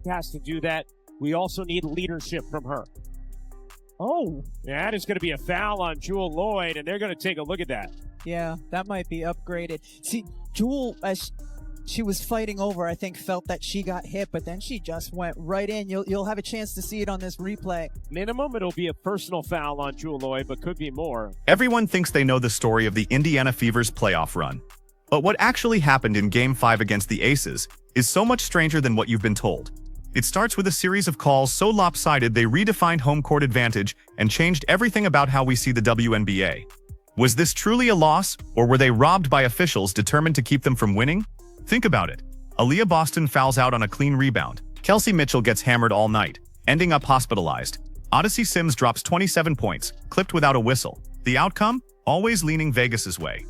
has to do that. We also need leadership from her. Oh. That is going to be a foul on Jewel Lloyd, and they're going to take a look at that. Yeah, that might be upgraded. See, Jewel, as she was fighting over, I think, felt that she got hit, but then she just went right in. You'll have a chance to see it on this replay. Minimum, it'll be a personal foul on Jewel Lloyd, but could be more. Everyone thinks they know the story of the Indiana Fever's playoff run. But what actually happened in Game 5 against the Aces is so much stranger than what you've been told. It starts with a series of calls so lopsided they redefined home court advantage and changed everything about how we see the WNBA. Was this truly a loss, or were they robbed by officials determined to keep them from winning? Think about it. Aliyah Boston fouls out on a clean rebound. Kelsey Mitchell gets hammered all night, ending up hospitalized. Odyssey Sims drops 27 points, clipped without a whistle. The outcome? Always leaning Vegas's way.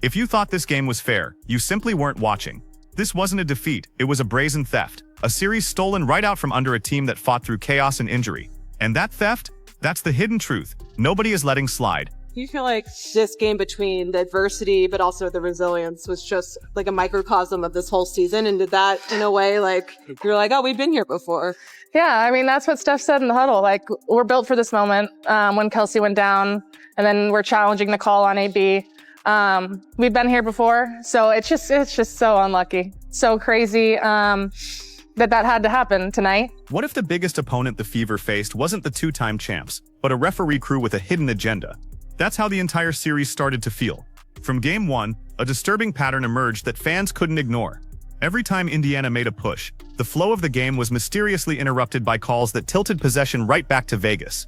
If you thought this game was fair, you simply weren't watching. This wasn't a defeat, it was a brazen theft. A series stolen right out from under a team that fought through chaos and injury. And that theft? That's the hidden truth. Nobody is letting slide. Do you feel like this game between the adversity but also the resilience was just like a microcosm of this whole season? And did that, in a way, like, you're like, oh, we've been here before? Yeah, I mean, that's what Steph said in the huddle. Like, we're built for this moment when Kelsey went down, and then we're challenging the call on AB. We've been here before, so it's just so unlucky. So crazy that had to happen tonight. What if the biggest opponent the Fever faced wasn't the two-time champs, but a referee crew with a hidden agenda? That's how the entire series started to feel. From Game 1, a disturbing pattern emerged that fans couldn't ignore. Every time Indiana made a push, the flow of the game was mysteriously interrupted by calls that tilted possession right back to Vegas.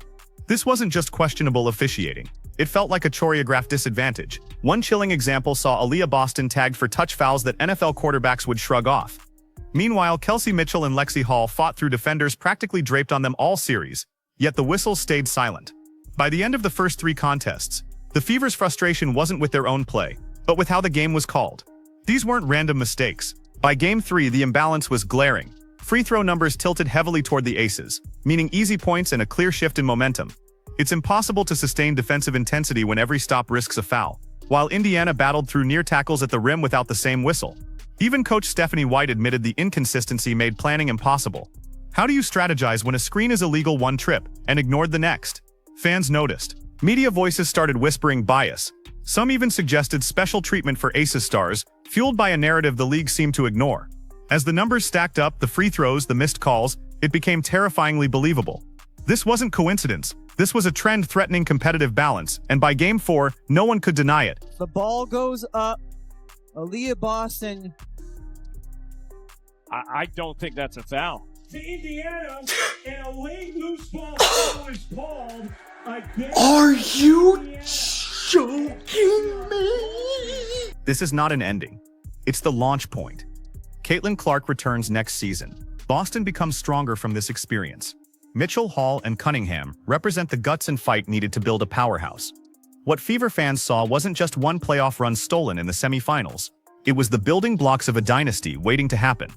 This wasn't just questionable officiating. It felt like a choreographed disadvantage. One chilling example saw Aliyah Boston tagged for touch fouls that NFL quarterbacks would shrug off. Meanwhile, Kelsey Mitchell and Lexie Hull fought through defenders practically draped on them all series, yet the whistles stayed silent. By the end of the first 3 contests, the Fever's frustration wasn't with their own play, but with how the game was called. These weren't random mistakes. By Game 3, the imbalance was glaring. Free throw numbers tilted heavily toward the Aces, meaning easy points and a clear shift in momentum. It's impossible to sustain defensive intensity when every stop risks a foul, while Indiana battled through near tackles at the rim without the same whistle. Even coach Stephanie White admitted the inconsistency made planning impossible. How do you strategize when a screen is illegal one trip and ignored the next? Fans noticed. Media voices started whispering bias. Some even suggested special treatment for Aces stars, fueled by a narrative the league seemed to ignore. As the numbers stacked up, the free throws, the missed calls, it became terrifyingly believable. This wasn't coincidence. This was a trend threatening competitive balance, and by Game 4, no one could deny it. The ball goes up. Aliyah Boston. I don't think that's a foul. To Indiana, and a late loose ball foul is called against. Are you joking me? This is not an ending. It's the launch point. Caitlin Clark returns next season. Boston becomes stronger from this experience. Mitchell, Hall, and Cunningham represent the guts and fight needed to build a powerhouse. What Fever fans saw wasn't just one playoff run stolen in the semifinals. It was the building blocks of a dynasty waiting to happen.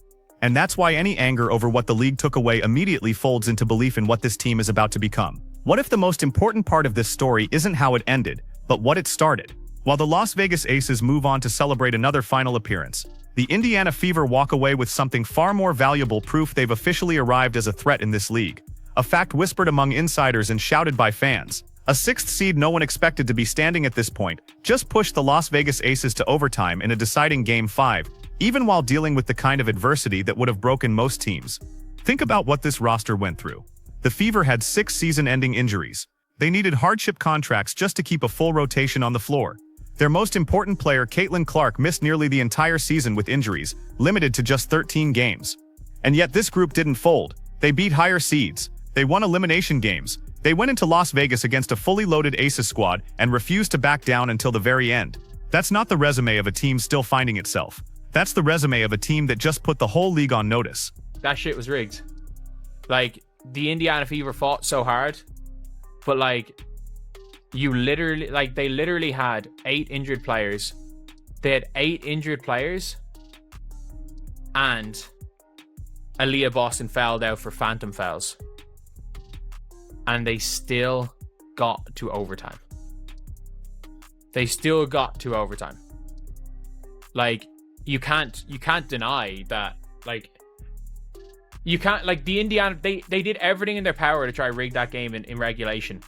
And that's why any anger over what the league took away immediately folds into belief in what this team is about to become. What if the most important part of this story isn't how it ended, but what it started? While the Las Vegas Aces move on to celebrate another final appearance, the Indiana Fever walk away with something far more valuable, proof they've officially arrived as a threat in this league. A fact whispered among insiders and shouted by fans. A 6th seed no one expected to be standing at this point just pushed the Las Vegas Aces to overtime in a deciding Game 5, even while dealing with the kind of adversity that would have broken most teams. Think about what this roster went through. The Fever had 6 season-ending injuries. They needed hardship contracts just to keep a full rotation on the floor. Their most important player, Caitlin Clark, missed nearly the entire season with injuries, limited to just 13 games. And yet this group didn't fold. They beat higher seeds. They won elimination games. They went into Las Vegas against a fully loaded Aces squad and refused to back down until the very end. That's not the resume of a team still finding itself. That's the resume of a team that just put the whole league on notice. That shit was rigged. Like, the Indiana Fever fought so hard, but like, they literally had 8 injured players. They had 8 injured players, and Aliyah Boston fouled out for phantom fouls. And they still got to overtime. Like, you can't deny that, like, You can't, like, the Indiana, they did everything in their power to try to rig that game in regulation.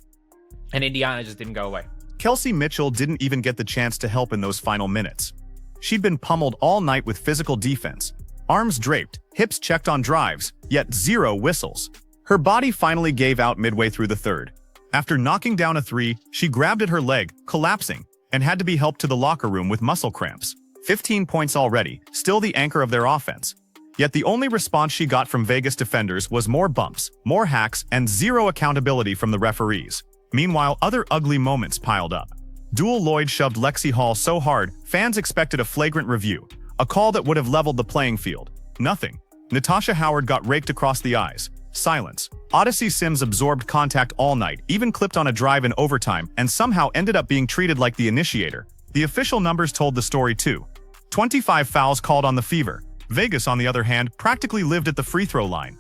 And Indiana just didn't go away. Kelsey Mitchell didn't even get the chance to help in those final minutes. She'd been pummeled all night with physical defense. Arms draped, hips checked on drives, yet 0 whistles. Her body finally gave out midway through the third. After knocking down a 3, she grabbed at her leg, collapsing, and had to be helped to the locker room with muscle cramps. 15 points already, still the anchor of their offense. Yet the only response she got from Vegas defenders was more bumps, more hacks, and 0 accountability from the referees. Meanwhile, other ugly moments piled up. Dual Lloyd shoved Lexie Hull so hard, fans expected a flagrant review, a call that would have leveled the playing field. Nothing. Natasha Howard got raked across the eyes. Silence. Odyssey Sims absorbed contact all night, even clipped on a drive in overtime, and somehow ended up being treated like the initiator. The official numbers told the story too. 25 fouls called on the Fever. Vegas, on the other hand, practically lived at the free throw line.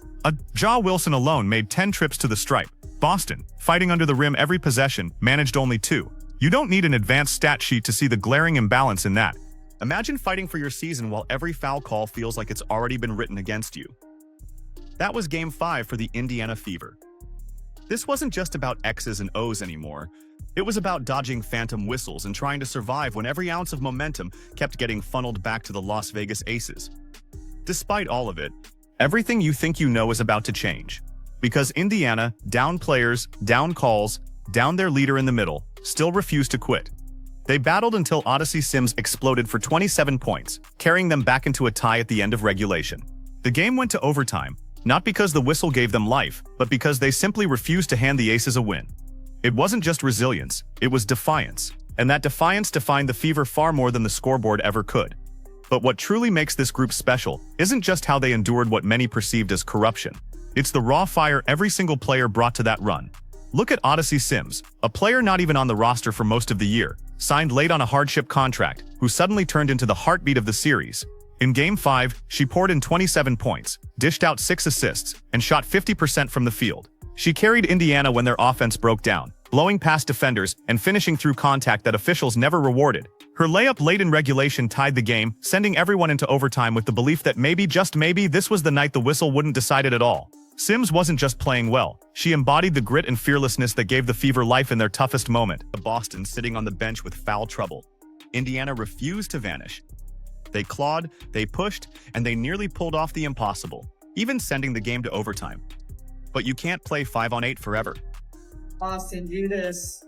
Ja Wilson alone made 10 trips to the stripe. Boston, fighting under the rim every possession, managed only 2. You don't need an advanced stat sheet to see the glaring imbalance in that. Imagine fighting for your season while every foul call feels like it's already been written against you. That was Game 5 for the Indiana Fever. This wasn't just about X's and O's anymore. It was about dodging phantom whistles and trying to survive when every ounce of momentum kept getting funneled back to the Las Vegas Aces. Despite all of it, everything you think you know is about to change. Because Indiana, down players, down calls, down their leader in the middle, still refused to quit. They battled until Odyssey Sims exploded for 27 points, carrying them back into a tie at the end of regulation. The game went to overtime, not because the whistle gave them life, but because they simply refused to hand the Aces a win. It wasn't just resilience, it was defiance. And that defiance defined the Fever far more than the scoreboard ever could. But what truly makes this group special isn't just how they endured what many perceived as corruption. It's the raw fire every single player brought to that run. Look at Odyssey Sims, a player not even on the roster for most of the year, signed late on a hardship contract, who suddenly turned into the heartbeat of the series. In Game 5, she poured in 27 points, dished out 6 assists, and shot 50% from the field. She carried Indiana when their offense broke down, blowing past defenders and finishing through contact that officials never rewarded. Her layup late in regulation tied the game, sending everyone into overtime with the belief that maybe, just maybe, this was the night the whistle wouldn't decide it at all. Sims wasn't just playing well, she embodied the grit and fearlessness that gave the Fever life in their toughest moment. Boston sitting on the bench with foul trouble. Indiana refused to vanish. They clawed, they pushed, and they nearly pulled off the impossible, even sending the game to overtime. But you can't play 5-on-8 forever. Boston, do this.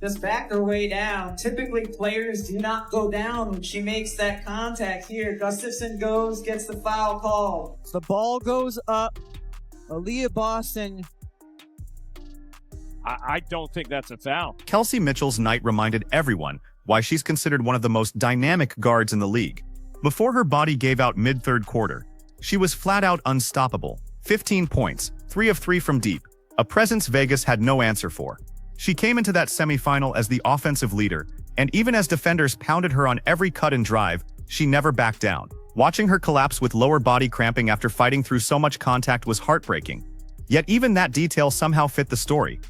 Just back her way down. Typically, players do not go down when she makes that contact. Here, Gustafson goes, gets the foul call. The ball goes up. Aliyah Boston. I don't think that's a foul. Kelsey Mitchell's night reminded everyone why she's considered one of the most dynamic guards in the league. Before her body gave out mid-third quarter, she was flat-out unstoppable. 15 points, 3 of 3 from deep, a presence Vegas had no answer for. She came into that semifinal as the offensive leader, and even as defenders pounded her on every cut and drive, she never backed down. Watching her collapse with lower body cramping after fighting through so much contact was heartbreaking. Yet even that detail somehow fit the story.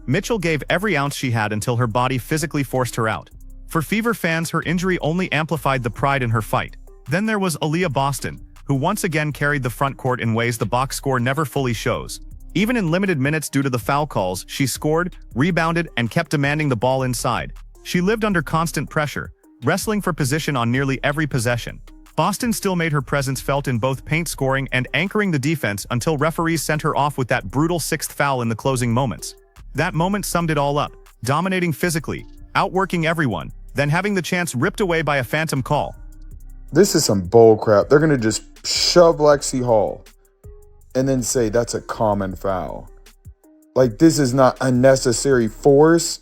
Mitchell gave every ounce she had until her body physically forced her out. For Fever fans, her injury only amplified the pride in her fight. Then there was Aliyah Boston, who once again carried the front court in ways the box score never fully shows. Even in limited minutes due to the foul calls, she scored, rebounded, and kept demanding the ball inside. She lived under constant pressure, wrestling for position on nearly every possession. Boston still made her presence felt in both paint scoring and anchoring the defense until referees sent her off with that brutal 6th foul in the closing moments. That moment summed it all up, dominating physically, outworking everyone, then having the chance ripped away by a phantom call. This is some bull crap. They're going to just shove Lexie Hull and then say that's a common foul. Like, this is not unnecessary force.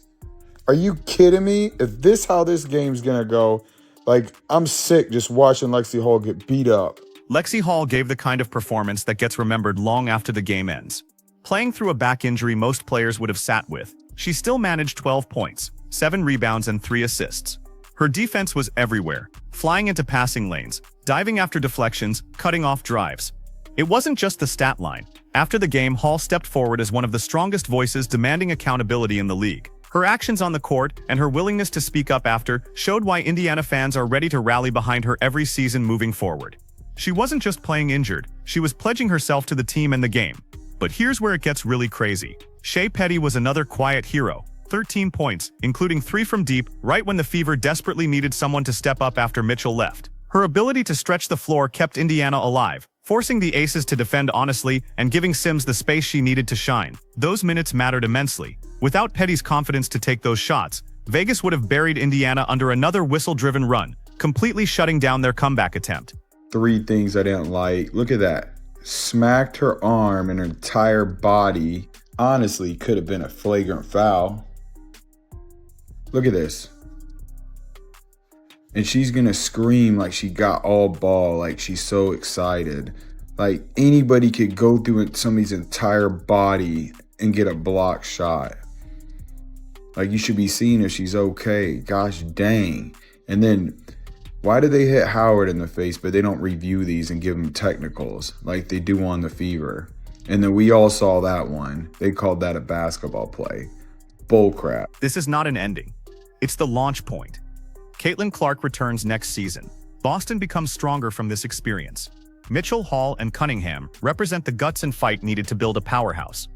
Are you kidding me? If this how this game's going to go, like, I'm sick just watching Lexie Hull get beat up. Lexie Hull gave the kind of performance that gets remembered long after the game ends. Playing through a back injury most players would have sat with, she still managed 12 points, 7 rebounds, and 3 assists. Her defense was everywhere, flying into passing lanes, diving after deflections, cutting off drives. It wasn't just the stat line. After the game, Hull stepped forward as one of the strongest voices demanding accountability in the league. Her actions on the court and her willingness to speak up after showed why Indiana fans are ready to rally behind her every season moving forward. She wasn't just playing injured, she was pledging herself to the team and the game. But here's where it gets really crazy. Shea Petty was another quiet hero. 13 points, including 3 from deep, right when the Fever desperately needed someone to step up after Mitchell left. Her ability to stretch the floor kept Indiana alive, forcing the Aces to defend honestly and giving Sims the space she needed to shine. Those minutes mattered immensely. Without Petty's confidence to take those shots, Vegas would have buried Indiana under another whistle-driven run, completely shutting down their comeback attempt. 3 things I didn't like. Look at that. Smacked her arm and her entire body. Honestly, could have been a flagrant foul. Look at this. And she's going to scream like she got all ball, like she's so excited. Like anybody could go through somebody's entire body and get a block shot. Like you should be seeing if she's okay. Gosh dang. And then why do they hit Howard in the face, but they don't review these and give him technicals like they do on the Fever? And then we all saw that one. They called that a basketball play. Bullcrap. This is not an ending. It's the launch point. Caitlin Clark returns next season. Boston becomes stronger from this experience. Mitchell, Hall, and Cunningham represent the guts and fight needed to build a powerhouse.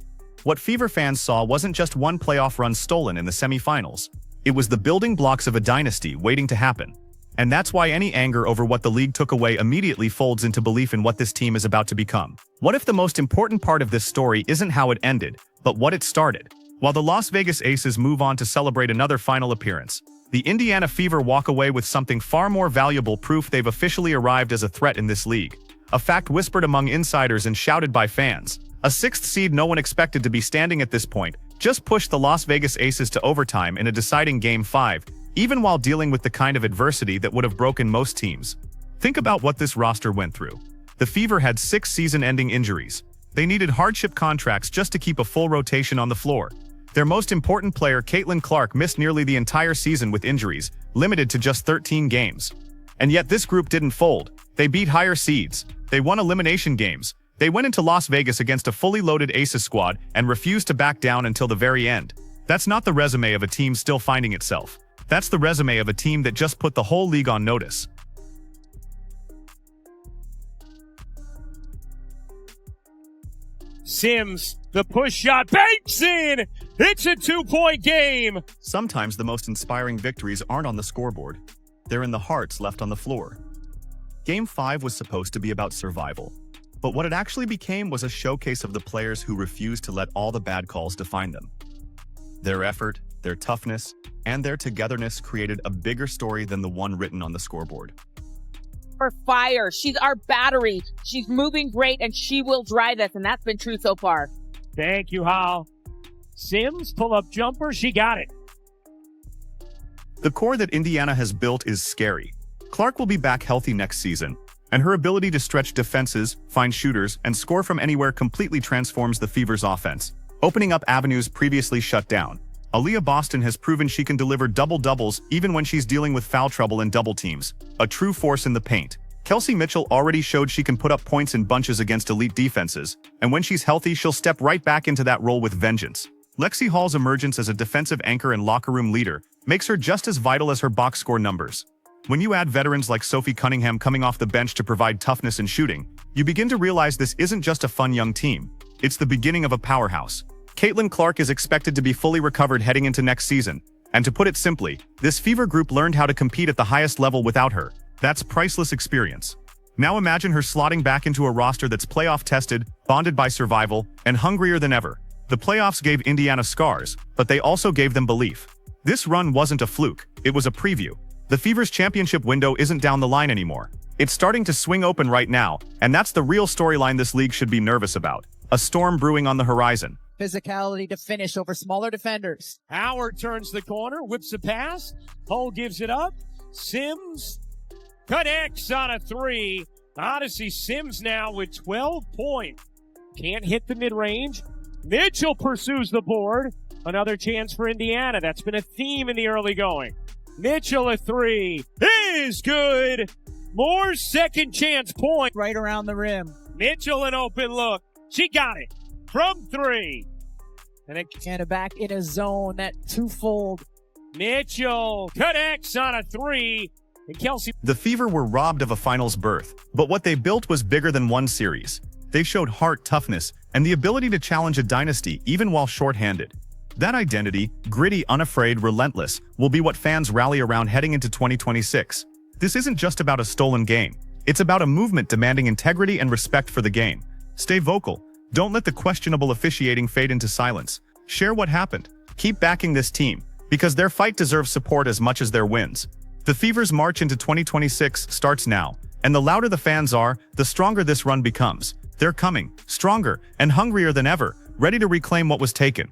What Fever fans saw wasn't just one playoff run stolen in the semifinals. It was the building blocks of a dynasty waiting to happen. And that's why any anger over what the league took away immediately folds into belief in what this team is about to become. What if the most important part of this story isn't how it ended, but what it started? While the Las Vegas Aces move on to celebrate another final appearance, the Indiana Fever walk away with something far more valuable, proof they've officially arrived as a threat in this league. A fact whispered among insiders and shouted by fans. A 6th seed no one expected to be standing at this point just pushed the Las Vegas Aces to overtime in a deciding Game 5, even while dealing with the kind of adversity that would have broken most teams. Think about what this roster went through. The Fever had 6 season-ending injuries. They needed hardship contracts just to keep a full rotation on the floor. Their most important player, Caitlin Clark, missed nearly the entire season with injuries, limited to just 13 games. And yet this group didn't fold. They beat higher seeds. They won elimination games. They went into Las Vegas against a fully loaded Aces squad and refused to back down until the very end. That's not the resume of a team still finding itself. That's the resume of a team that just put the whole league on notice. Sims, the push shot, banks in! It's a 2-point game! Sometimes the most inspiring victories aren't on the scoreboard. They're in the hearts left on the floor. Game 5 was supposed to be about survival, but what it actually became was a showcase of the players who refused to let all the bad calls define them. Their effort, their toughness, and their togetherness created a bigger story than the one written on the scoreboard. For fire. She's our battery. She's moving great, and she will drive us, and that's been true so far. Thank you, Hal. Sims, pull-up jumper, she got it. The core that Indiana has built is scary. Clark will be back healthy next season, and her ability to stretch defenses, find shooters, and score from anywhere completely transforms the Fever's offense, opening up avenues previously shut down. Aliyah Boston has proven she can deliver double-doubles even when she's dealing with foul trouble and double teams, a true force in the paint. Kelsey Mitchell already showed she can put up points in bunches against elite defenses, and when she's healthy, she'll step right back into that role with vengeance. Lexie Hull's emergence as a defensive anchor and locker room leader makes her just as vital as her box score numbers. When you add veterans like Sophie Cunningham coming off the bench to provide toughness and shooting, you begin to realize this isn't just a fun young team. It's the beginning of a powerhouse. Caitlin Clark is expected to be fully recovered heading into next season, and to put it simply, this Fever group learned how to compete at the highest level without her. That's priceless experience. Now imagine her slotting back into a roster that's playoff-tested, bonded by survival, and hungrier than ever. The playoffs gave Indiana scars, but they also gave them belief. This run wasn't a fluke, it was a preview. The Fever's championship window isn't down the line anymore. It's starting to swing open right now, and that's the real storyline this league should be nervous about. A storm brewing on the horizon. Physicality to finish over smaller defenders. Howard turns the corner, whips a pass. Hull gives it up. Sims connects on a 3. Odyssey Sims now with 12 points. Can't hit the mid-range. Mitchell pursues the board. Another chance for Indiana. That's been a theme in the early going. Mitchell a 3 is good. More second chance point. Right around the rim. Mitchell an open look. She got it from 3. And back in a zone, that twofold. Mitchell connects on a 3. And Kelsey. The Fever were robbed of a finals berth, but what they built was bigger than one series. They showed heart, toughness, and the ability to challenge a dynasty even while short-handed. That identity, gritty, unafraid, relentless, will be what fans rally around heading into 2026. This isn't just about a stolen game. It's about a movement demanding integrity and respect for the game. Stay vocal. Don't let the questionable officiating fade into silence. Share what happened. Keep backing this team, because their fight deserves support as much as their wins. The Fever's march into 2026 starts now, and the louder the fans are, the stronger this run becomes. They're coming, stronger and hungrier than ever, ready to reclaim what was taken.